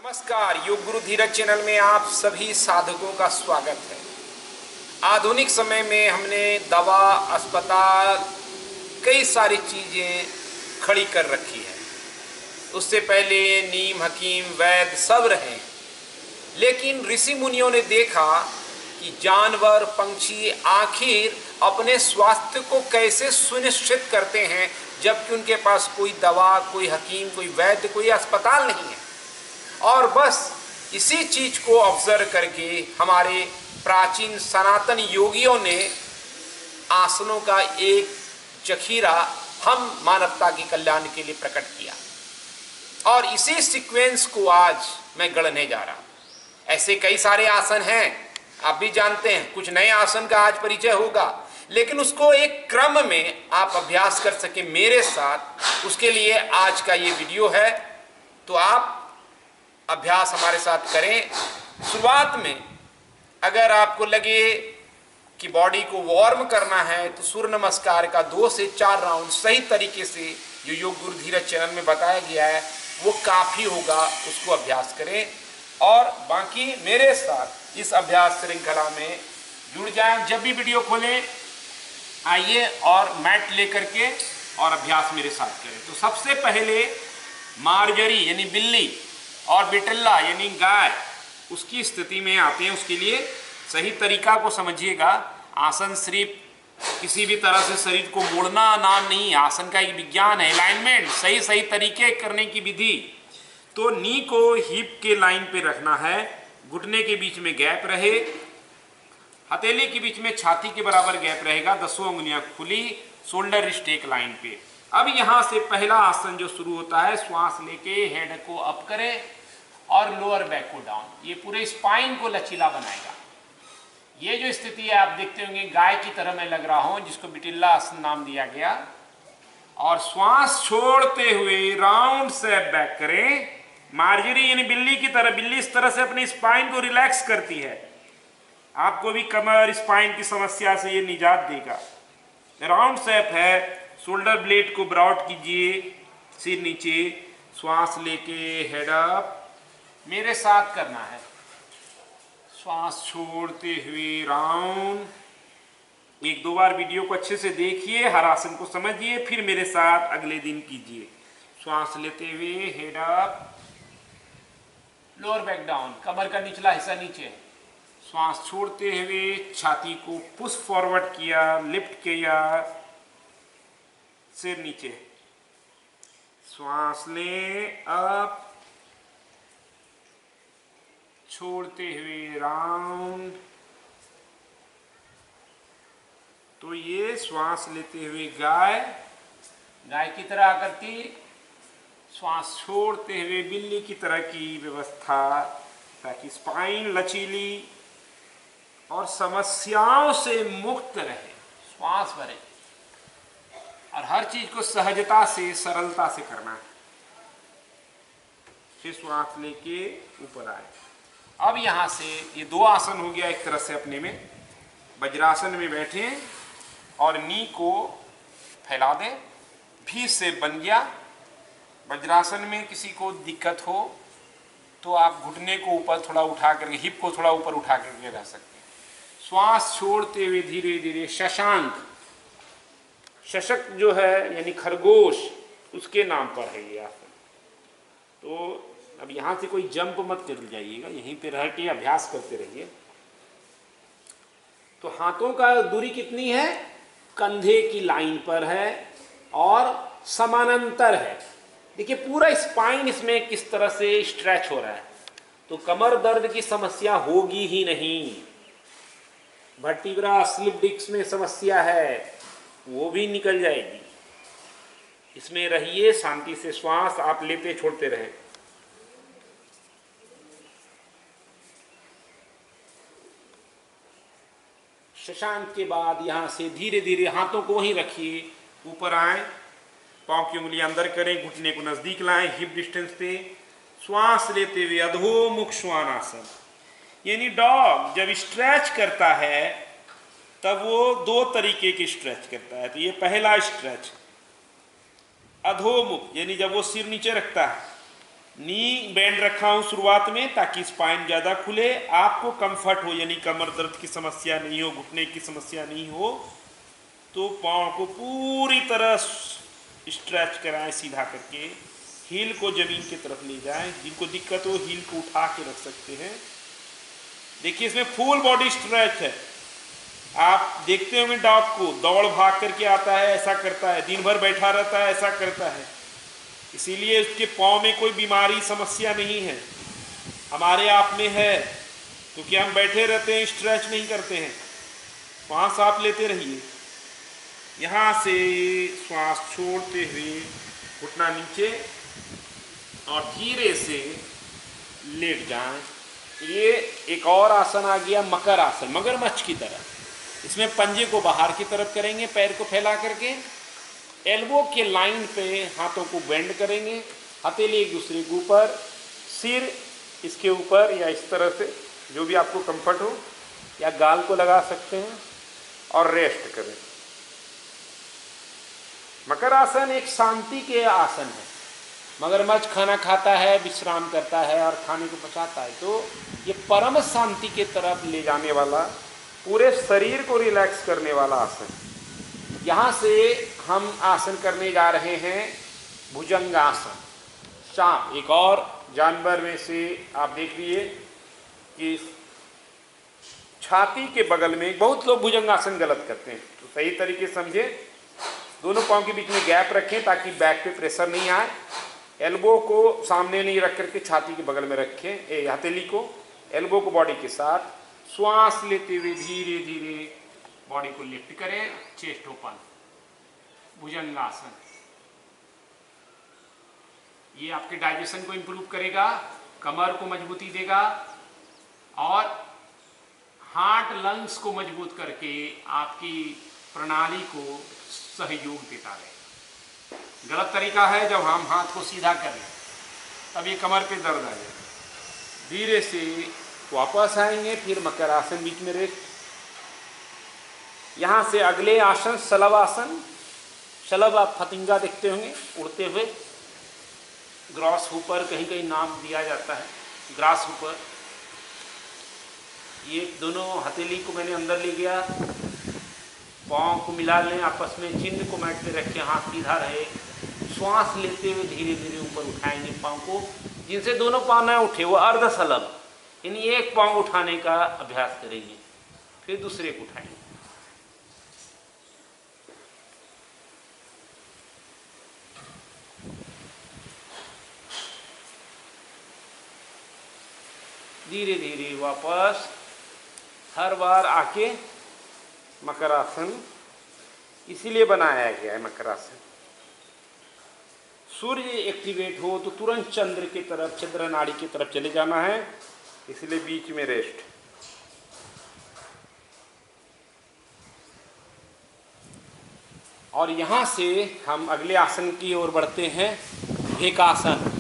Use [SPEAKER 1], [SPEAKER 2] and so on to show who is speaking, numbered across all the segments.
[SPEAKER 1] नमस्कार, योग गुरु धीरज चैनल में आप सभी साधकों का स्वागत है। आधुनिक समय में हमने दवा, अस्पताल, कई सारी चीज़ें खड़ी कर रखी है। उससे पहले नीम, हकीम, वैद्य सब रहे, लेकिन ऋषि मुनियों ने देखा कि जानवर, पंछी आखिर अपने स्वास्थ्य को कैसे सुनिश्चित करते हैं, जबकि उनके पास कोई दवा, कोई हकीम, कोई वैद्य, कोई अस्पताल नहीं है। और बस इसी चीज को ऑब्जर्व करके हमारे प्राचीन सनातन योगियों ने आसनों का एक जखीरा हम मानवता के कल्याण के लिए प्रकट किया, और इसी सीक्वेंस को आज मैं गढ़ने जा रहा हूं। ऐसे कई सारे आसन हैं, आप भी जानते हैं। कुछ नए आसन का आज परिचय होगा, लेकिन उसको एक क्रम में आप अभ्यास कर सके मेरे साथ, उसके लिए आज का ये वीडियो है। तो आप अभ्यास हमारे साथ करें। शुरुआत में अगर आपको लगे कि बॉडी को वार्म करना है तो सूर्य नमस्कार का 2 से 4 राउंड सही तरीके से जो योग गुरु धीरज चैनल में बताया गया है वो काफ़ी होगा, उसको अभ्यास करें। और बाकी मेरे साथ इस अभ्यास श्रृंखला में जुड़ जाएं। जब भी वीडियो खोलें आइए और मैट लेकर के और अभ्यास मेरे साथ करें। तो सबसे पहले मार्जरी यानी बिल्ली और बिटल्ला यानी गाय, उसकी स्थिति में आते हैं। उसके लिए सही तरीका को समझिएगा। आसन सिर्फ किसी भी तरह से शरीर को मोड़ना नाम नहीं, आसन का एक विज्ञान है। अलाइनमेंट, सही तरीके करने की विधि। तो नी को हिप के लाइन पे रखना है, घुटने के बीच में गैप रहे, हथेली के बीच में छाती के बराबर गैप रहेगा, 10 उंगलियां खुली, शोल्डर रिस्ट एक लाइन पे। अब यहां से पहला आसन जो शुरू होता है, श्वास लेके हेड को अप करें और लोअर बैक को डाउन। ये पूरे स्पाइन को लचीला बनाएगा। ये जो स्थिति है आप देखते होंगे गाय की तरह मैं लग रहा हूं, जिसको बिटिल्ला आसन नाम दिया गया। और श्वास छोड़ते हुए राउंड शेप बैक करें। मार्जरी यानी बिल्ली की तरह, बिल्ली इस तरह से अपनी स्पाइन को रिलैक्स करती है। आपको भी कमर, स्पाइन की समस्या से ये निजात देगा। राउंड शेप है। शोल्डर ब्लेड को ब्रॉड कीजिए, सिर नीचे, श्वास लेके हेड अप, मेरे साथ करना है। श्वास छोड़ते हुए राउंड। 1-2 बार वीडियो को अच्छे से देखिए, हर आसन को समझिए, फिर मेरे साथ अगले दिन कीजिए। श्वास लेते हुए head up, lower back down, कमर का निचला हिस्सा नीचे। श्वास छोड़ते हुए छाती को पुश फॉरवर्ड किया, लिफ्ट किया, सिर नीचे। श्वास लें अप, छोड़ते हुए राउंड। तो ये श्वास लेते हुए गाय की तरह आकृति, श्वास छोड़ते हुए बिल्ली की तरह की व्यवस्था, ताकि स्पाइन लचीली और समस्याओं से मुक्त रहे। श्वास भरे और हर चीज को सहजता से, सरलता से करना है। फिर श्वास लेके ऊपर आए। अब यहां से ये 2 आसन हो गया एक तरह से अपने में। वज्रासन में बैठे और नी को फैला दें, भी से बन गया। वज्रासन में किसी को दिक्कत हो तो आप घुटने को ऊपर थोड़ा उठा करके, हिप को थोड़ा ऊपर उठा करके रह सकते हैं। श्वास छोड़ते हुए धीरे धीरे शशांक, शशक जो है यानी खरगोश, उसके नाम पर है ये आसन। तो अब यहां से कोई जंप मत कर जाइएगा, यहीं पे रह के अभ्यास करते रहिए। तो हाथों का दूरी कितनी है? कंधे की लाइन पर है और समानांतर है। देखिए पूरा स्पाइन इसमें किस तरह से स्ट्रेच हो रहा है। तो कमर दर्द की समस्या होगी ही नहीं। वर्टिब्रा, स्लिप डिस्क में समस्या है, वो भी निकल जाएगी। इसमें रहिए शांति से, श्वास आप लेते छोड़ते रहें। शशांक के बाद यहां से धीरे धीरे हाथों को वहीं रखिए, ऊपर आए, पांव की उंगलियां अंदर करें, घुटने को नजदीक लाएं, हिप डिस्टेंस पे। श्वास लेते हुए अधोमुख श्वानासन यानी डॉग जब स्ट्रेच करता है तब वो 2 तरीके की स्ट्रेच करता है। तो ये पहला स्ट्रेच अधोमुख यानी जब वो सिर नीचे रखता है,
[SPEAKER 2] नी बैंड रखा हूं शुरुआत में ताकि स्पाइन ज़्यादा खुले, आपको कंफर्ट हो, यानी कमर दर्द की समस्या नहीं हो, घुटने की समस्या नहीं हो, तो पाँव को पूरी तरह स्ट्रेच कराएं सीधा करके, हील को जमीन की तरफ ले जाएं। जिनको दिक्कत हो हील को उठा के रख सकते हैं। देखिए इसमें फुल बॉडी स्ट्रेच है। आप देखते होंगे डॉग को, दौड़ भाग करके आता है, ऐसा करता है, दिन भर बैठा रहता है, ऐसा करता है। इसीलिए उसके पाँव में कोई बीमारी समस्या नहीं है, हमारे आप में है, क्योंकि हम बैठे रहते हैं, स्ट्रेच नहीं करते हैं। सांस आप लेते रहिए, यहाँ से श्वास छोड़ते हुए घुटना नीचे और धीरे से लेट जाएं। ये एक और आसन आ गया मकर आसन, मगरमच्छ की तरह। इसमें पंजे को बाहर की तरफ करेंगे, पैर को फैला करके, एल्बो के लाइन पे हाथों को बेंड करेंगे, हथेली एक दूसरे के ऊपर, सिर इसके ऊपर या इस तरह से जो भी आपको कंफर्ट हो, या गाल को लगा सकते हैं और रेस्ट करें। मकर आसन एक शांति के आसन है। मगरमच्छ खाना खाता है, विश्राम करता है और खाने को पचाता है, तो ये परम शांति के तरफ ले जाने वाला, पूरे शरीर को रिलैक्स करने वाला आसन। यहाँ से हम आसन करने जा रहे हैं भुजंगासन। सांप एक और जानवर में से आप देख लीजिए कि छाती के बगल में, बहुत लोग भुजंगासन गलत करते हैं, तो सही तरीके से समझे। दोनों पाँव के बीच में गैप रखें ताकि बैक पे प्रेशर नहीं आए। एल्बो को सामने नहीं रख करके छाती के बगल में रखें, हथेली को, एल्बो को बॉडी के साथ। श्वास लेते हुए धीरे धीरे बॉडी को लिफ्ट करें, चेस्ट ओपन, भुजंगासन। ये आपके डाइजेशन को इंप्रूव करेगा, कमर को मजबूती देगा और हार्ट लंग्स को मजबूत करके आपकी प्रणाली को सहयोग देता रहेगा। गलत तरीका है जब हम हाथ को सीधा करें, तब ये कमर पे दर्द आ जाएगा। धीरे से वापस आएंगे, फिर मकर आसन, बीच में रेस्ट। यहाँ से अगले आसन शलभ आसन। शलभ आप फतिंगा देखते होंगे उड़ते हुए, ग्रास हुपर कहीं कहीं नाम दिया जाता है, ग्रास हुपर। ये दोनों हथेली को मैंने अंदर ले गया, पाँव को मिला लें आपस में, चिन्ह को मैट पे रखें, हाथ सीधा रहे। श्वास लेते हुए धीरे धीरे ऊपर उठाएंगे पाँव को। जिनसे दोनों पाँव न उठे वो अर्ध शलभ, यानी एक पाँव उठाने का अभ्यास करेंगे, फिर दूसरे को उठाएंगे। धीरे धीरे वापस, हर बार आके मकर आसन इसीलिए बनाया गया है। मकर आसन, सूर्य एक्टिवेट हो तो तुरंत चंद्र की तरफ, चंद्र नाड़ी की तरफ चले जाना है, इसलिए बीच में रेस्ट। और यहाँ से हम अगले आसन की ओर बढ़ते हैं, भेकासन।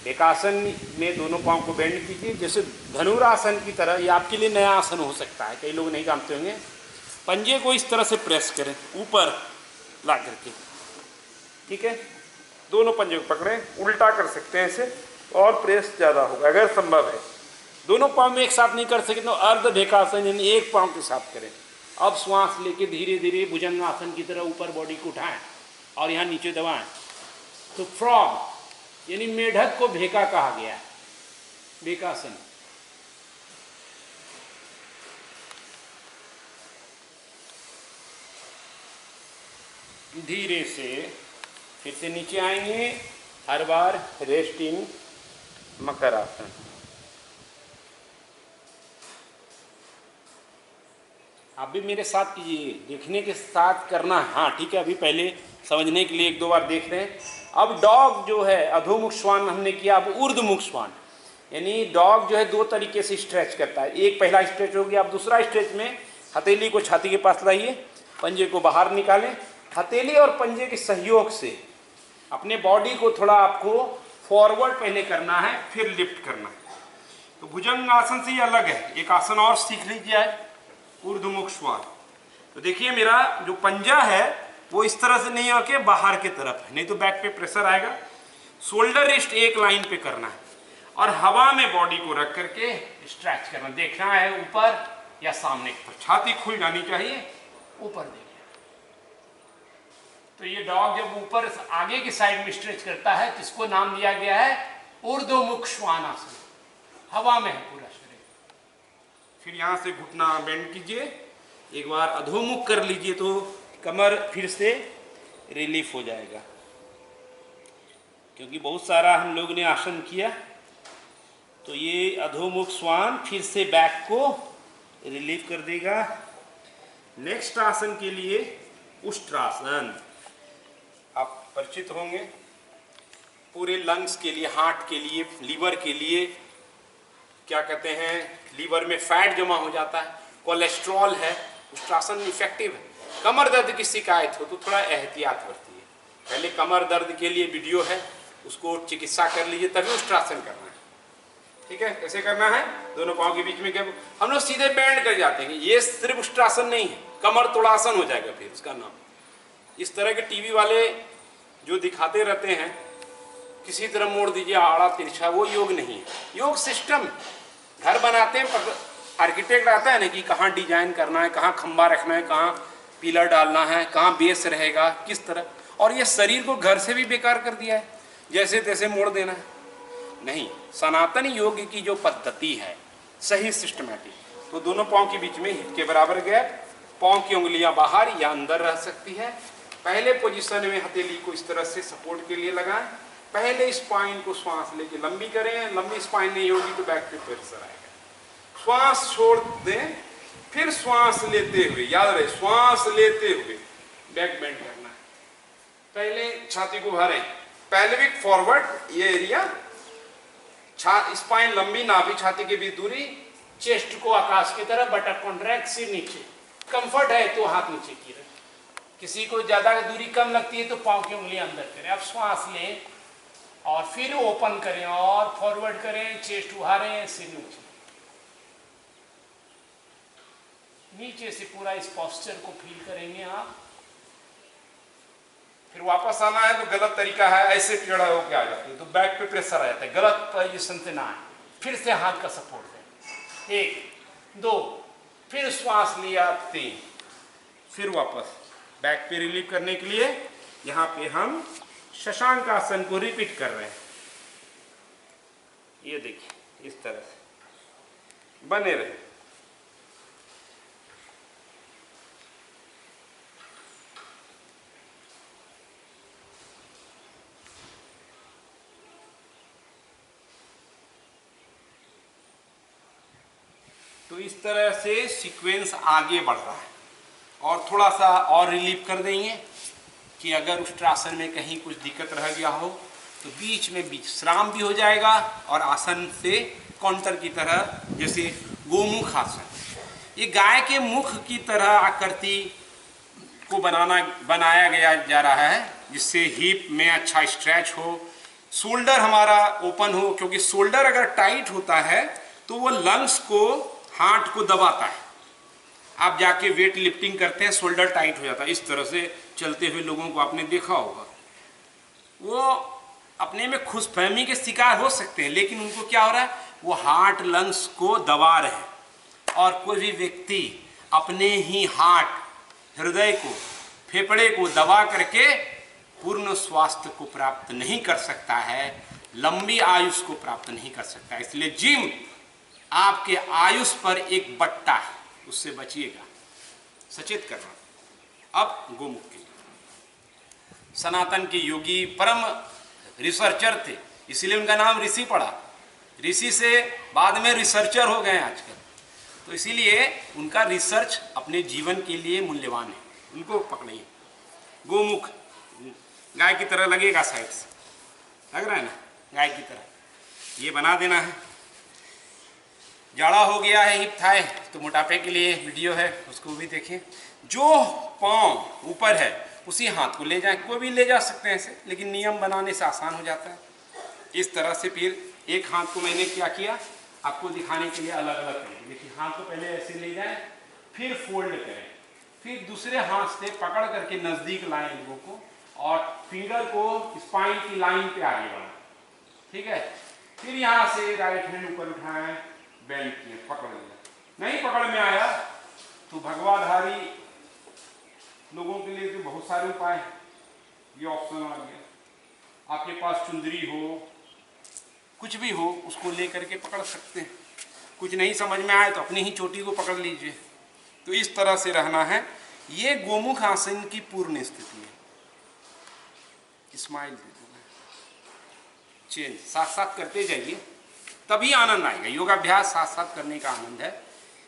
[SPEAKER 2] भेकासन में दोनों पाँव को बेंड कीजिए, जैसे धनुरासन की तरह। ये आपके लिए नया आसन हो सकता है, कई लोग नहीं जानते होंगे। पंजे को इस तरह से प्रेस करें ऊपर ला करके, ठीक है। दोनों पंजे को पकड़ें, उल्टा कर सकते हैं इसे, और प्रेस ज़्यादा होगा अगर संभव है। दोनों पाँव में एक साथ नहीं कर सके तो अर्ध भेकासन, यानी एक पाँव के साथ करें। अब श्वास लेके धीरे धीरे भुजंगासन की तरह ऊपर बॉडी को उठाएं और यहाँ नीचे दबाएं। तो फ्रॉग यानी मेढक को भेका कहा गया है, भेकासन। धीरे से फिर से नीचे आएंगे, हर बार रेस्ट इन मकर आसन। आप भी मेरे साथ कीजिए, देखने के साथ करना। हाँ ठीक है, अभी पहले समझने के लिए एक दो बार देख रहे हैं। अब डॉग जो है, अधोमुख श्वान हमने किया, अब ऊर्ध्वमुख श्वान। यानी डॉग जो है दो तरीके से स्ट्रेच करता है। एक पहला स्ट्रेच हो गया, अब दूसरा स्ट्रेच में हथेली को छाती के पास लाइए, पंजे को बाहर निकालें, हथेली और पंजे के सहयोग से अपने बॉडी को थोड़ा आपको फॉरवर्ड पहले करना है, फिर लिफ्ट करना है। तो भुजंग आसन से ये अलग है। एक आसन और सीख लीजिए, ऊर्ध्वमुख श्वान। तो देखिए मेरा जो पंजा है वो इस तरह से नहीं होके बाहर की तरफ है, नहीं तो बैक पे प्रेशर आएगा। शोल्डर रिस्ट एक लाइन पे करना है और हवा में बॉडी को रख करके स्ट्रेच करना, देखना है ऊपर या सामने की तरफ, छाती खुल जानी चाहिए, ऊपर देखिए। तो ये डॉग जब ऊपर आगे की साइड में स्ट्रेच करता है तो इसको नाम दिया गया है ऊर्ध्वमुख श्वानासन, हवा में है पूरा शरीर। फिर यहां से घुटना बेंड कीजिए, एक बार अधोमुख कर लीजिए तो कमर फिर से रिलीफ हो जाएगा, क्योंकि बहुत सारा हम लोग ने आसन किया। तो ये अधोमुख श्वान फिर से बैक को रिलीफ कर देगा। नेक्स्ट आसन के लिए उष्ट्रासन, आप परिचित होंगे। पूरे लंग्स के लिए, हार्ट के लिए, लीवर के लिए, क्या कहते हैं, लीवर में फैट जमा हो जाता है, कोलेस्ट्रॉल है, उष्ट्रासन इफेक्टिव है। कमर दर्द की शिकायत हो तो थोड़ा एहतियात बरतिए। पहले कमर दर्द के लिए वीडियो है, उसको चिकित्सा कर लीजिए, तभी उष्ट्रासन करना है। ठीक है, कैसे करना है? दोनों पाँव के बीच में क्या, हम लोग सीधे बैंड कर जाते हैं। ये सिर्फ उष्ट्रासन नहीं है, कमर तोड़ासन हो जाएगा फिर उसका नाम। इस तरह के टीवी वाले जो दिखाते रहते हैं किसी तरह मोड़ दीजिए आड़ा तिरछा, वो योग नहीं है। योग सिस्टम, घर बनाते हैं, आर्किटेक्ट आता है ना कि कहाँ डिजाइन करना है, कहाँ खंबा रखना है, कहाँ पिलर डालना है, कहाँ बेस रहेगा, किस तरह, और ये शरीर को घर से भी बेकार कर दिया है, जैसे तैसे मोड़ देना है। नहीं, सनातन योग की जो पद्धति है सही सिस्टमैटिक, तो दोनों पाँव के बीच में हिप के बराबर गैप, पाँव की उंगलियां बाहर या अंदर रह सकती है। पहले पोजीशन में हथेली को इस तरह से सपोर्ट के लिए लगाएं। पहले स्पाइन को श्वास लेके लंबी करें, लंबी स्पाइन नहीं होगी तो बैक पे प्रेशर आएगा। श्वास छोड़ दें, फिर श्वास लेते हुए, याद रहे श्वास लेते हुए बैक बेंड करना है। पहले छाती को भरें, पेल्विक फॉरवर्ड, ये एरिया, स्पाइन लंबी, नाभि छाती के बीच दूरी, चेस्ट को आकाश की तरफ, बटक कॉन्ट्रैक्ट, सिर नीचे। कंफर्ट है तो हाथ नीचे की रहे, किसी को ज्यादा दूरी कम लगती है तो पाँव की उंगलियां अंदर करें। अब श्वास लें और फिर ओपन करें और फॉरवर्ड करें, चेस्ट उभारें, सिर नीचे, नीचे से पूरा इस पोस्चर को फील करेंगे आप। फिर वापस आना है तो गलत तरीका है, ऐसे टेढ़ा होकर आ जाते हैं तो बैक पे प्रेशर आ जाता है, गलत पोजीशन से ना आए। फिर से हाथ का सपोर्ट दें, 1 2, फिर श्वास लिया 3, फिर वापस बैक पे रिलीव करने के लिए यहाँ पे हम शशांक आसन को रिपीट कर रहे हैं। ये देखिए इस तरह से बने रहे। तो इस तरह से सीक्वेंस आगे बढ़ रहा है। और थोड़ा सा और रिलीव कर देंगे कि अगर उष्ट्रासन में कहीं कुछ दिक्कत रह गया हो तो बीच में विश्राम भी हो जाएगा और आसन से काउंटर की तरह, जैसे गोमुख आसन, ये गाय के मुख की तरह आकृति को बनाया गया जा रहा है, जिससे हिप में अच्छा स्ट्रेच हो, शोल्डर हमारा ओपन हो, क्योंकि शोल्डर अगर टाइट होता है तो वो लंग्स को, हार्ट को दबाता है। आप जाके वेट लिफ्टिंग करते हैं, शोल्डर टाइट हो जाता है। इस तरह से चलते हुए लोगों को आपने देखा होगा, वो अपने में खुशफहमी के शिकार हो सकते हैं, लेकिन उनको क्या हो रहा है, वो हार्ट लंग्स को दबा रहे हैं। और कोई भी व्यक्ति अपने ही हार्ट, हृदय को, फेफड़े को दबा करके पूर्ण स्वास्थ्य को प्राप्त नहीं कर सकता है, लंबी आयुष को प्राप्त नहीं कर सकता। इसलिए जिम आपके आयुष पर एक बट्टा है, उससे बचिएगा, सचेत करना। अब गोमुख के सनातन के योगी परम रिसर्चर थे, इसलिए उनका नाम ऋषि पड़ा। ऋषि से बाद में रिसर्चर हो गए आजकल, तो इसीलिए उनका रिसर्च अपने जीवन के लिए मूल्यवान है, उनको पकड़िए। गोमुख गाय की तरह लगेगा, साइड से लग रहा है ना, गाय की तरह ये बना देना है। जाड़ा हो गया है हिप थाई, तो मोटापे के लिए वीडियो है, उसको भी देखें। जो पाँव ऊपर है उसी हाथ को ले जाएं, कोई भी ले जा सकते हैं ऐसे, लेकिन नियम बनाने से आसान हो जाता है। इस तरह से फिर एक हाथ को मैंने क्या किया आपको दिखाने के लिए अलग अलग करें। देखिए हाथ को पहले ऐसे ले जाएं, फिर फोल्ड करें, फिर दूसरे हाथ से पकड़ करके नज़दीक लाएं लोगों को,
[SPEAKER 1] और फिंगर को स्पाइन की लाइन पे आगे बढ़ाएं, ठीक है। फिर यहाँ से राइट हैंड ऊपर उठाएं, बेंड किए, पकड़ लिया। नहीं पकड़ में आया तो भगवाधारी लोगों के लिए तो बहुत सारे उपाय हैं। ये ऑप्शन आ गया, आपके पास चुंदरी हो, कुछ भी हो, उसको लेकर के पकड़ सकते हैं। कुछ नहीं समझ में आए तो अपनी ही चोटी को पकड़ लीजिए। तो इस तरह से रहना है। ये गोमुख आसन की पूर्ण स्थिति है। स्माइल दे दूंगा, चेंज साथ साथ करते जाइए, तभी आनंद आएगा। योगाभ्यास साथ साथ करने का आनंद है।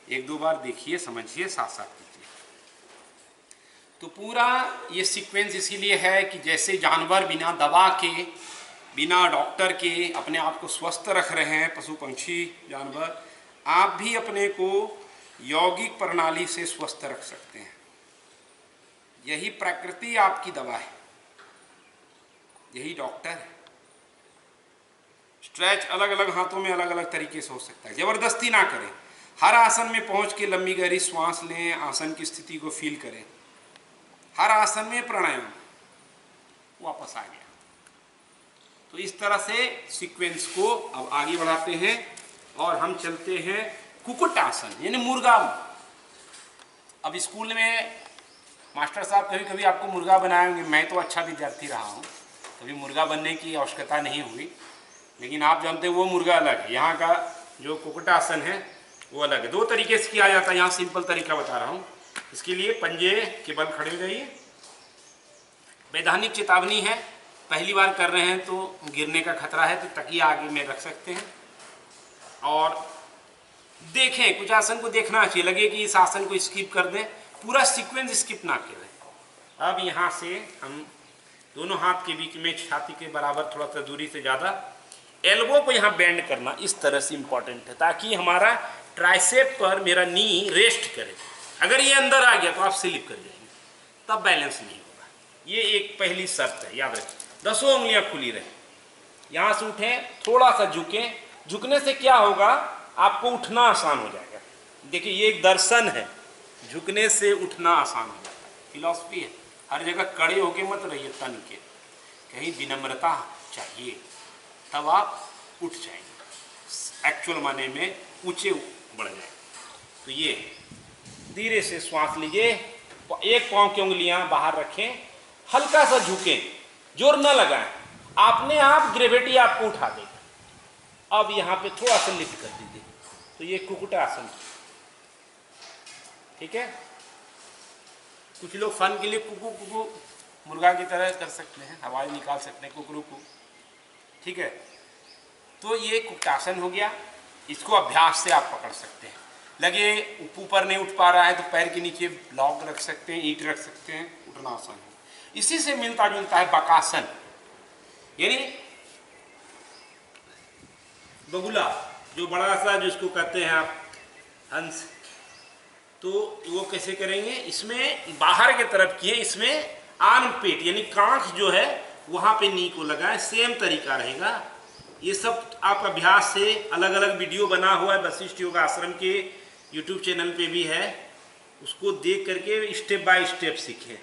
[SPEAKER 1] एक दो बार देखिए, समझिए, साथ साथ कीजिए। तो पूरा ये सीक्वेंस इसीलिए है कि जैसे जानवर बिना दवा के, बिना डॉक्टर के अपने आप को स्वस्थ रख रहे हैं, पशु पंक्षी जानवर, आप भी अपने को यौगिक प्रणाली से स्वस्थ रख सकते हैं। यही प्रकृति आपकी दवा है, यही डॉक्टर है। स्ट्रेच अलग अलग हाथों में अलग अलग तरीके से हो सकता है। जबरदस्ती ना करें, हर आसन में पहुंच के लंबी गहरी श्वास लें, आसन की स्थिति को फील करें। हर आसन में प्राणायाम, वापस आ गया। तो इस तरह से सीक्वेंस को अब आगे बढ़ाते हैं और हम चलते हैं कुक्कुट आसन, यानी मुर्गा। अब स्कूल में मास्टर साहब कभी कभी आपको मुर्गा बनाएंगे। मैं तो अच्छा विद्यार्थी रहा हूँ, कभी मुर्गा बनने की आवश्यकता नहीं हुई, लेकिन आप जानते हैं वो मुर्गा अलग है, यहाँ का जो कुक्कुट आसन है वो अलग है। दो तरीके से किया जाता है, यहाँ सिंपल तरीका बता रहा हूँ। इसके लिए पंजे के बल खड़े हो जाइए। वैधानिक चेतावनी है, पहली बार कर रहे हैं तो गिरने का खतरा है, तो तकिया आगे में रख सकते हैं। और देखें, कुछ आसन को देखना चाहिए, लगे कि इस आसन को स्किप कर दें, पूरा सीक्वेंस स्किप ना करें। अब यहाँ से हम दोनों हाथ के बीच में छाती के बराबर थोड़ा सा दूरी से ज़्यादा, एल्बो को यहाँ बेंड करना इस तरह से इम्पॉर्टेंट है, ताकि हमारा ट्राइसेप पर मेरा नी रेस्ट करे। अगर ये अंदर आ गया तो आप स्लिप कर जाएंगे, तब बैलेंस नहीं होगा। ये एक पहली शर्त है, याद रखिए। 10 उंगलियां खुली रहे, यहाँ से उठें, थोड़ा सा झुकें। झुकने से क्या होगा, आपको उठना आसान हो जाएगा। देखिए ये एक दर्शन है, झुकने से उठना आसान हो जाता है, फिलॉसफी है। हर जगह कड़े होके मत रहिए, तन के, कहीं विनम्रता चाहिए, तब आप उठ जाएंगे, एक्चुअल माने में ऊंचे बढ़ जाए। तो ये धीरे से श्वास लीजिए, एक पांव की उंगलियां बाहर रखें, हल्का सा झुकें, जोर न लगाएं, आपने आप ग्रेविटी आपको उठा देगा। अब यहाँ पे थोड़ा सा लिफ्ट कर दीजिए, तो ये कुक्कुट आसन, ठीक है। कुछ लोग फन के लिए कुकू कुकू मुर्गा की तरह कर सकते हैं, आवाज निकाल सकते हैं कुकरू को, ठीक है। तो ये कुक्कुटासन हो गया। इसको अभ्यास से आप पकड़ सकते हैं। लगे ऊपर नहीं उठ पा रहा है तो पैर के नीचे ब्लॉक रख सकते हैं, ईंट रख सकते हैं, उठना आसान है। इसी से मिलता जुलता है बकासन, यानी बगुला, जो बड़ा सा जिसको कहते हैं आप हंस। तो वो कैसे करेंगे, इसमें बाहर के तरफ किए, इसमें आर्म पेट यानी कांख जो है वहां पे नी को लगाएं, सेम तरीका रहेगा। ये सब आप अभ्यास से, अलग अलग वीडियो बना हुआ है वशिष्ठ योग आश्रम के यूट्यूब चैनल पे भी है, उसको देख करके स्टेप बाय स्टेप सीखें।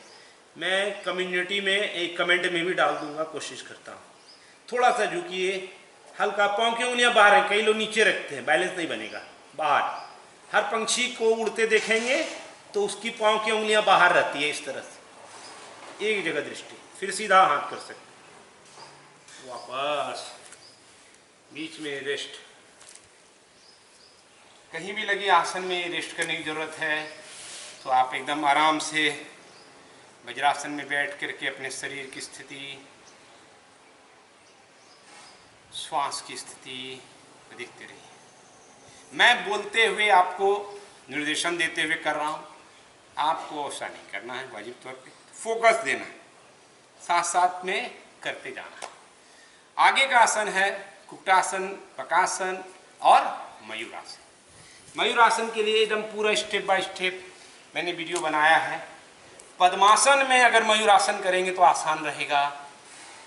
[SPEAKER 1] मैं कम्युनिटी में एक कमेंट में भी डाल दूंगा, कोशिश करता हूँ। थोड़ा सा झुकिए, हल्का, पाँव की उंगलियां बाहर हैं, कई लोग नीचे रखते हैं, बैलेंस नहीं बनेगा, बाहर। हर पंछी को उड़ते देखेंगे तो उसकी पाँव की उंगलियां बाहर रहती है, इस तरह से एक जगह दृष्टि, फिर सीधा हाथ कर सकते, वापस बीच में रेस्ट। कहीं भी लगी आसन में रेस्ट करने की जरूरत है तो आप एकदम आराम से वज्रासन में बैठ करके अपने शरीर की स्थिति, श्वास की स्थिति देखते रहिए। मैं बोलते हुए आपको निर्देशन देते हुए कर रहा हूँ, आपको ऐसा नहीं करना है, वाजिब तौर पे फोकस देना है, साथ साथ में करते जाना है। आगे का आसन है कुक्कुटासन, बकासन और मयूरासन। मयूरासन के लिए एकदम पूरा स्टेप बाय स्टेप मैंने वीडियो बनाया है। पद्मासन में अगर मयूरासन करेंगे तो आसान रहेगा,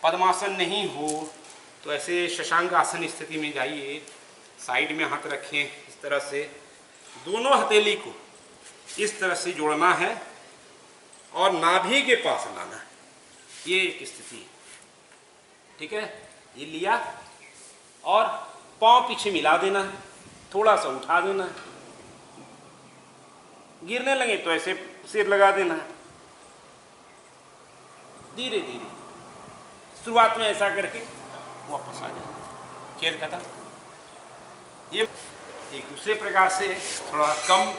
[SPEAKER 1] पद्मासन नहीं हो तो ऐसे शशांक आसन स्थिति में जाइए, साइड में हाथ रखें, इस तरह से दोनों हथेली को इस तरह से जोड़ना है और नाभि के पास लाना है। ये एक स्थिति है, ठीक है। ये लिया और पांव पीछे मिला देना है, थोड़ा सा उठा देना है, गिरने लगे तो ऐसे सिर लगा देना है, धीरे धीरे शुरुआत में ऐसा करके वापस आ जाए, खेल खत्म। ये एक दूसरे प्रकार से थोड़ा कम,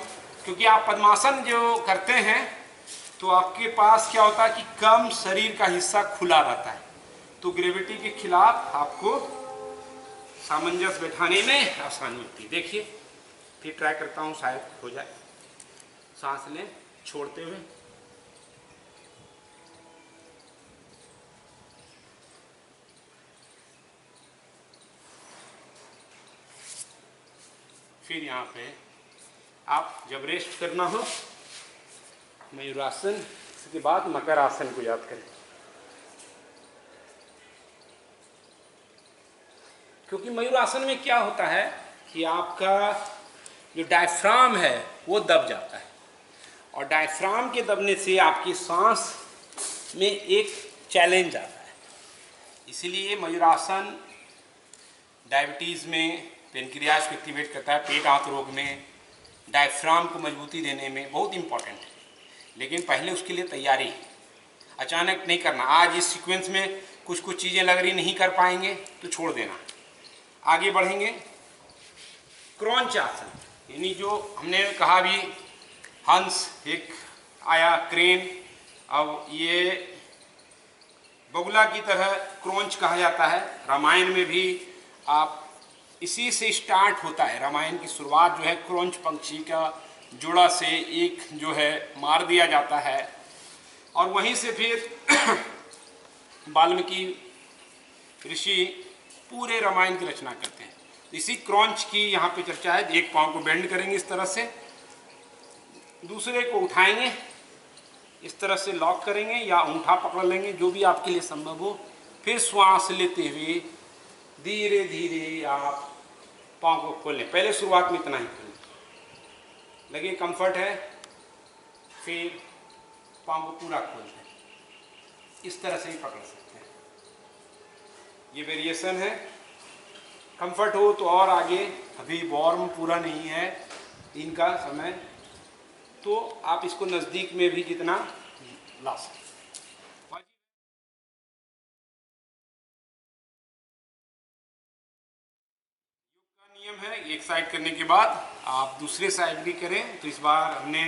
[SPEAKER 1] क्योंकि आप पद्मासन जो करते हैं तो आपके पास क्या होता है कि कम शरीर का हिस्सा खुला रहता है, तो ग्रेविटी के खिलाफ आपको सामंजस्य बैठाने में आसानी होती है। देखिए फिर ट्राई करता हूँ, शायद हो जाए। सांस लें छोड़ते हुए, फिर यहाँ पे आप जब रेस्ट करना हो मयूरासन, इसके बाद मकर आसन को याद करें, क्योंकि मयूरासन में क्या होता है कि आपका जो डायफ्राम है वो दब जाता है, और डायफ्राम के दबने से आपकी सांस में एक चैलेंज आता है। इसीलिए मयूरासन डायबिटीज़ में पेनक्रियाज को एक्टिवेट करता है, पेट आंत रोग में डायफ्राम को मजबूती देने में बहुत इंपॉर्टेंट है। लेकिन पहले उसके लिए तैयारी, अचानक नहीं करना। आज इस सीक्वेंस में कुछ कुछ चीज़ें लग रही नहीं कर पाएंगे तो छोड़ देना, आगे बढ़ेंगे। क्रॉन्च आसन, यानी जो हमने कहा भी हंस एक आया, क्रेन, अब ये बगुला की तरह क्रॉन्च कहा जाता है। रामायण में भी आप इसी से स्टार्ट होता है, रामायण की शुरुआत जो है क्रॉन्च पंछी का जोड़ा से एक जो है मार दिया जाता है, और वहीं से फिर वाल्मीकि ऋषि पूरे रामायण की रचना करते हैं। इसी क्रॉन्च की यहाँ पे चर्चा है। एक पाँव को बेंड करेंगे इस तरह से, दूसरे को उठाएंगे, इस तरह से लॉक करेंगे या अंगूठा पकड़ लेंगे, जो भी आपके लिए संभव हो। फिर श्वास लेते हुए धीरे धीरे आप पाँव को खोलें। पहले शुरुआत में इतना ही खोलें, लगे कंफर्ट है, फिर पाँव को पूरा खोल दें। इस तरह से ही पकड़ सकते हैं। ये वेरिएशन है। कंफर्ट हो तो और आगे, अभी वार्म पूरा नहीं है इनका समय, तो आप इसको नज़दीक में भी जितना ला सकते। नियम है, एक साइड करने के बाद आप दूसरे साइड भी करें। तो इस बार हमने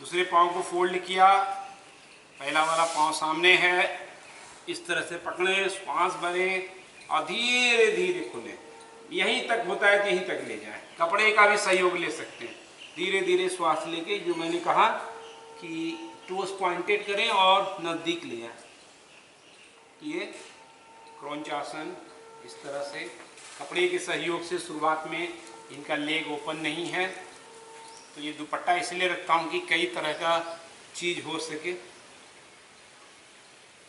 [SPEAKER 1] दूसरे पाँव को फोल्ड किया, पहला वाला पाँव सामने है, इस तरह से पकड़ें, श्वास भरें और धीरे धीरे खोलें। यहीं तक होता है तो यहीं तक ले जाएं। कपड़े का भी सहयोग ले सकते हैं। धीरे धीरे श्वास लेके, जो मैंने कहा कि टोस पॉइंटेड करें और नज़दीक ले जाएं। ये क्रॉन्च आसन इस तरह से कपड़े के सहयोग से, शुरुआत में इनका लेग ओपन नहीं है तो ये दुपट्टा इसलिए रखता हूँ कि कई तरह का चीज़ हो सके,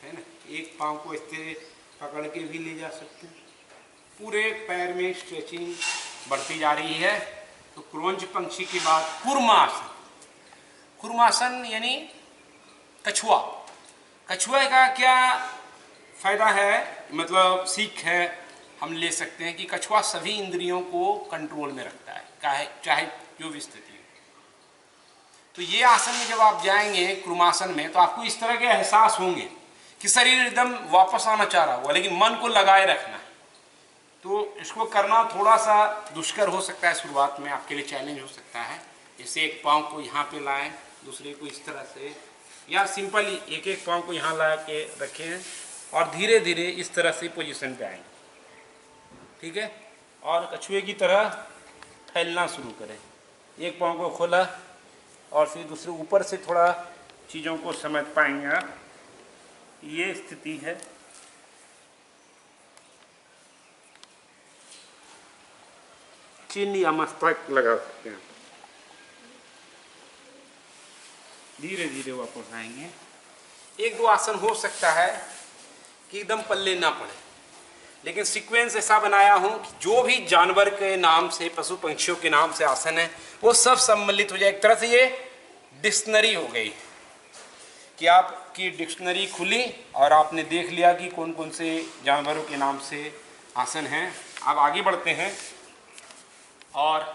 [SPEAKER 1] है ना। एक पाँव को ऐसे पकड़ के भी ले जा सकते हैं। पूरे पैर में स्ट्रेचिंग बढ़ती जा रही है। तो क्रॉन्च पंछी के बाद कूर्मासन। कूर्मासन यानी कछुआ। कछुआ का क्या फ़ायदा है, मतलब सीख है हम ले सकते हैं कि कछुआ सभी इंद्रियों को कंट्रोल में रखता है, चाहे जो भी स्थिति हो। तो ये आसन में जब आप जाएंगे कूर्मासन में, तो आपको इस तरह के एहसास होंगे कि शरीर एकदम वापस आना चाह रहा होगा, लेकिन मन को लगाए रखना है। तो इसको करना थोड़ा सा दुष्कर हो सकता है, शुरुआत में आपके लिए चैलेंज हो सकता है। जैसे एक पाँव को यहाँ पे लाएं, दूसरे को इस तरह से, या सिंपल एक एक पाँव को यहाँ ला के रखें और धीरे धीरे इस तरह से पोजीशन पे आएंगे, ठीक है। और कछुए की तरह फैलना शुरू करें। एक पाँव को खोला और फिर दूसरे ऊपर से थोड़ा चीज़ों को समझ पाएंगे आप। ये स्थिति है। चिन्ह या मस्तक लगा सकते हैं। धीरे धीरे वापस आएंगे। एक दो आसन हो सकता है कि एकदम पल्ले ना पड़े, लेकिन सीक्वेंस ऐसा बनाया हूँ कि जो भी जानवर के नाम से, पशु पंछियों के नाम से आसन है वो सब सम्मिलित हो जाए। एक तरह से ये डिक्शनरी हो गई कि आपकी डिक्शनरी खुली और आपने देख लिया कि कौन कौन से जानवरों के नाम से आसन हैं। अब आगे बढ़ते हैं और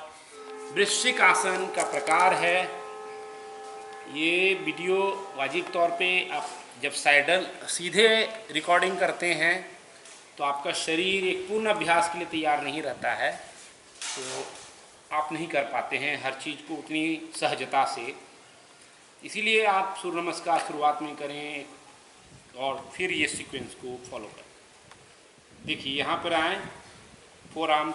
[SPEAKER 1] वृश्चिक आसन का प्रकार है। ये वीडियो वाजिब तौर पे आप जब साइडल सीधे रिकॉर्डिंग करते हैं तो आपका शरीर एक पूर्ण अभ्यास के लिए तैयार नहीं रहता है, तो आप नहीं कर पाते हैं हर चीज़ को उतनी सहजता से। इसीलिए आप सूर्य नमस्कार शुरुआत में करें और फिर ये सीक्वेंस को फॉलो करें। देखिए यहाँ पर आए, फोर आर्म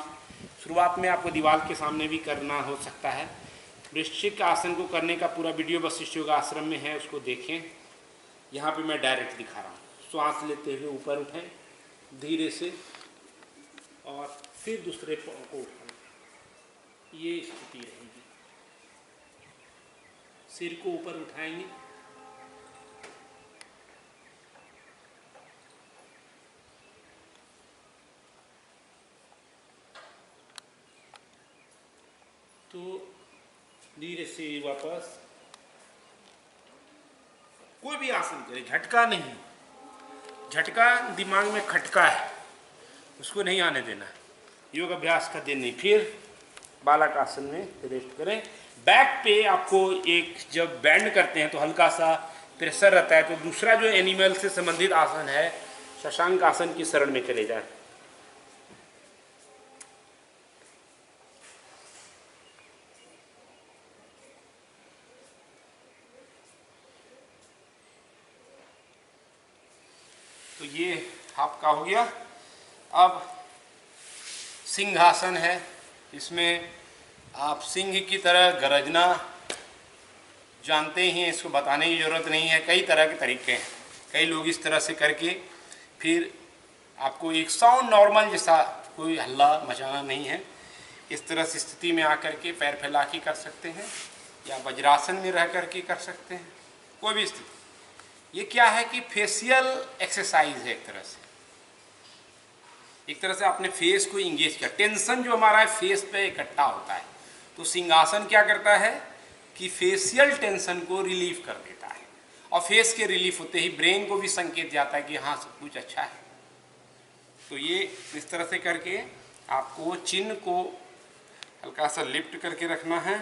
[SPEAKER 1] शुरुआत में आपको दीवार के सामने भी करना हो सकता है। वृश्चिक आसन को करने का पूरा वीडियो वशिष्ठ योगाश्रम में है, उसको देखें। यहाँ पे मैं डायरेक्ट दिखा रहा हूँ। श्वास लेते हुए ऊपर उठें धीरे से और फिर दूसरे पाँव को उठाएं, ये स्थिति रहेगी। सिर को ऊपर उठाएंगे, तो धीरे से वापस। कोई भी आसन करे, झटका नहीं, झटका दिमाग में खटका है, उसको नहीं आने देना। योग अभ्यास का दिन नहीं। फिर बालक आसन में रेस्ट करें। बैक पे आपको एक जब बैंड करते हैं तो हल्का सा प्रेशर रहता है, तो दूसरा जो एनिमल से संबंधित आसन है शशांक आसन की शरण में चले जाए। तो ये आपका हो गया। अब सिंहासन है, इसमें आप सिंह की तरह गरजना जानते ही हैं, इसको बताने की ज़रूरत नहीं है। कई तरह के तरीके हैं, कई लोग इस तरह से करके फिर आपको एक साउंड नॉर्मल जैसा, कोई हल्ला मचाना नहीं है, इस तरह से स्थिति में आकर के पैर फैला के कर सकते हैं या वज्रासन में रह करके कर सकते हैं, कोई भी स्थिति। ये क्या है कि फेशियल एक्सरसाइज है एक तरह से आपने फेस को इंगेज किया। टेंशन जो हमारा है फेस पे इकट्ठा होता है, तो सिंहासन क्या करता है कि फेशियल टेंशन को रिलीफ कर देता है, और फेस के रिलीफ होते ही ब्रेन को भी संकेत जाता है कि हाँ सब कुछ अच्छा है। तो ये इस तरह से करके आपको चिन्ह को हल्का सा लिफ्ट करके रखना है,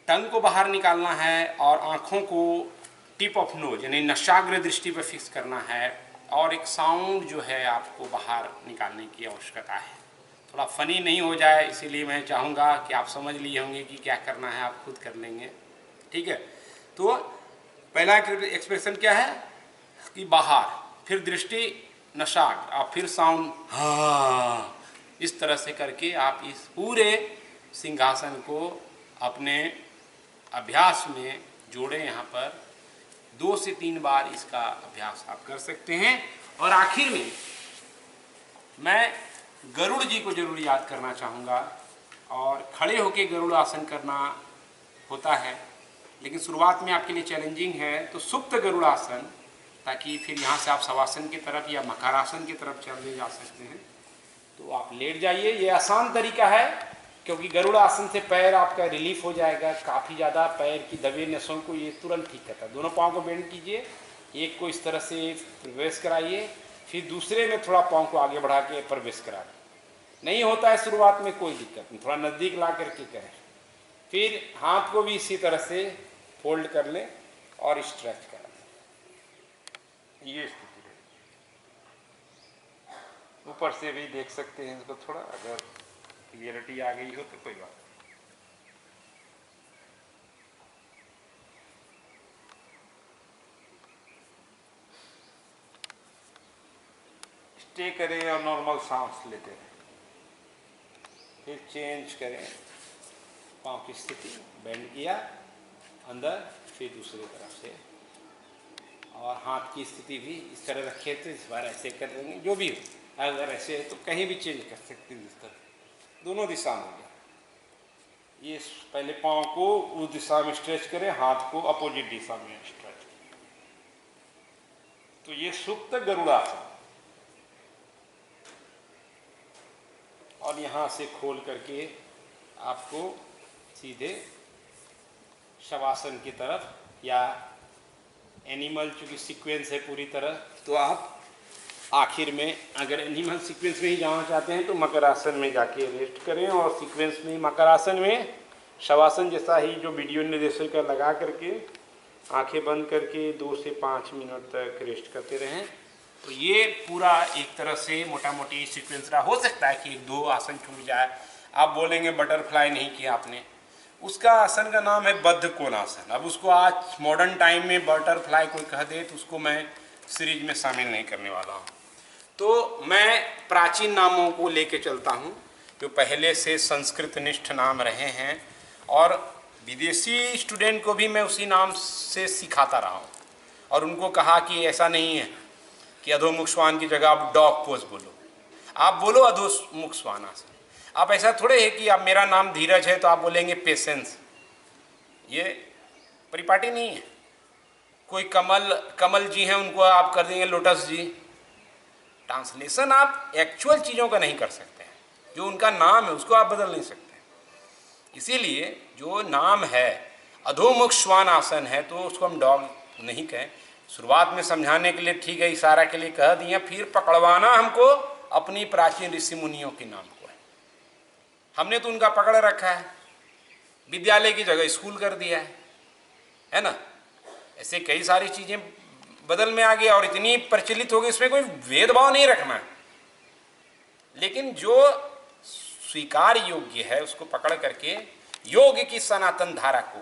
[SPEAKER 1] टंग को बाहर निकालना है और आँखों को टिप ऑफ नोज यानी नशाग्र दृष्टि पर फिक्स करना है, और एक साउंड जो है आपको बाहर निकालने की आवश्यकता है। थोड़ा फनी नहीं हो जाए इसीलिए मैं चाहूँगा कि आप समझ लिए होंगे कि क्या करना है, आप खुद कर लेंगे, ठीक है। तो पहला एक्सप्रेशन क्या है कि बाहर, फिर दृष्टि नशाग्र और फिर साउंड हाँ, इस तरह से करके आप इस पूरे सिंहासन को अपने अभ्यास में जोड़ें। यहाँ पर 2 से 3 बार इसका अभ्यास आप कर सकते हैं। और आखिर में मैं गरुड़ जी को जरूर याद करना चाहूँगा, और खड़े होकर गरुड़ आसन करना होता है, लेकिन शुरुआत में आपके लिए चैलेंजिंग है, तो सुप्त गरुड़ आसन, ताकि फिर यहाँ से आप शवासन की तरफ या मकरासन की तरफ चलने जा सकते हैं। तो आप लेट जाइए, ये आसान तरीका है, क्योंकि गरुड़ आसन से पैर आपका रिलीफ हो जाएगा। काफ़ी ज़्यादा पैर की दबे नसों को ये तुरंत ठीक करता है। दोनों पाँव को बेंड कीजिए, एक को इस तरह से प्रवेश कराइए, फिर दूसरे में थोड़ा पाँव को आगे बढ़ा के प्रवेश करा। नहीं होता है शुरुआत में, कोई दिक्कत नहीं, थोड़ा नज़दीक ला करके करें। फिर हाथ को भी इसी तरह से फोल्ड कर लें और स्ट्रेच करा लें। ये स्थिति है। ऊपर से भी देख सकते हैं इसको, थोड़ा अगर क्लियरिटी आ गई हो तो कोई बात नहीं। स्टे करें और नॉर्मल सांस लेते रहें, फिर चेंज करें पाँव की स्थिति, बेंड किया अंदर, फिर दूसरी तरफ से, और हाथ की स्थिति भी इस तरह रखे तो इस बार ऐसे कर देंगे। जो भी हो, अगर ऐसे है तो कहीं भी चेंज कर सकते हैं, इस तरह दोनों दिशा में हो गया। ये पहले पाँव को उस दिशा में स्ट्रेच करें, हाथ को अपोजिट दिशा में स्ट्रेच करें। तो ये सुप्त गरुड़ासन, और यहाँ से खोल करके आपको सीधे शवासन की तरफ या
[SPEAKER 2] एनिमल चूँकि सीक्वेंस है पूरी तरह, तो आप आखिर में अगर एनिमल सीक्वेंस में ही जाना चाहते हैं तो मकर आसन में जाके रेस्ट करें, और सीक्वेंस में मकर आसन में शवासन जैसा ही जो वीडियो निर्देशक का लगा करके आंखें बंद करके 2 से 5 मिनट तक रेस्ट करते रहें। तो ये पूरा एक तरह से मोटा मोटी सीक्वेंस रहा। हो सकता है कि 1-2 आसन छूट जाए, आप बोलेंगे बटरफ्लाई नहीं किया आपने, उसका आसन का नाम है बद्ध कोणासन। अब उसको आज मॉडर्न टाइम में बटरफ्लाई कोई कह दे तो उसको मैं सीरीज में शामिल नहीं करने वाला हूँ। तो मैं प्राचीन नामों को लेके चलता हूँ जो पहले से संस्कृत निष्ठ नाम रहे हैं, और विदेशी स्टूडेंट को भी मैं उसी नाम से सिखाता रहा हूँ, और उनको कहा कि ऐसा नहीं है कि अधोमुख श्वान की जगह आप डॉग पोज बोलो, आप बोलो अधोमुख श्वान आसन। आप ऐसा थोड़े है कि आप मेरा नाम धीरज है तो आप बोलेंगे पेशेंस, ये परिपाटी नहीं है। कोई कमल जी हैं उनको आप कर देंगे लोटस जी। ट्रांसलेशन आप एक्चुअल चीज़ों का नहीं कर सकते हैं, जो उनका नाम है उसको आप बदल नहीं सकते। इसीलिए जो नाम है अधोमुख श्वान आसन है तो उसको हम डॉग नहीं कहें। शुरुआत में समझाने के लिए ठीक है, इशारा के लिए कह दिया, फिर पकड़वाना हमको अपनी प्राचीन ऋषि मुनियों के नाम को है। हमने तो उनका पकड़ रखा है, विद्यालय की जगह स्कूल कर दिया है ना। ऐसे कई सारी चीज़ें बदल में आ गया और इतनी प्रचलित हो गई, इसमें कोई भेदभाव नहीं रखना, लेकिन जो स्वीकार योग्य है उसको पकड़ करके योग की सनातन धारा को।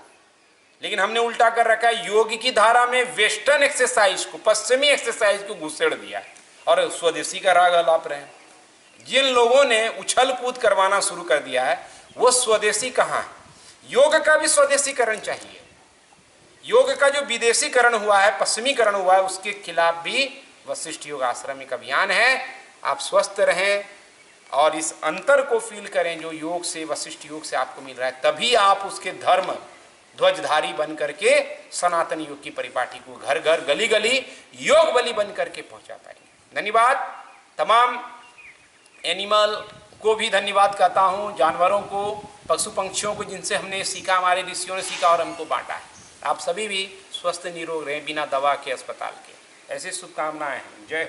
[SPEAKER 2] लेकिन हमने उल्टा कर रखा है, योग की धारा में वेस्टर्न एक्सरसाइज को, पश्चिमी एक्सरसाइज को घुसेड़ दिया और स्वदेशी का राग अलाप रहे हैं। जिन लोगों ने उछल कूद करवाना शुरू कर दिया है वो स्वदेशी कहाँ है? योग का भी स्वदेशीकरण चाहिए। योग का जो विदेशीकरण हुआ है, पश्चिमीकरण हुआ है, उसके खिलाफ भी वशिष्ठ योग आश्रम एक अभियान है। आप स्वस्थ रहें और इस अंतर को फील करें जो योग से, वशिष्ठ योग से आपको मिल रहा है, तभी आप उसके धर्म ध्वजधारी बन करके सनातन योग की परिपाटी को घर घर गली गली योग बलि बन करके पहुंचा पाएंगे। धन्यवाद। तमाम एनिमल को भी धन्यवाद कहता हूं, जानवरों को, पशु पंक्षियों को, जिनसे हमने सीखा, हमारे ऋषियों ने सीखा और हमको बांटा है। आप सभी भी स्वस्थ निरोग रहें बिना दवा के, अस्पताल के। ऐसी शुभकामनाएं हैं। जय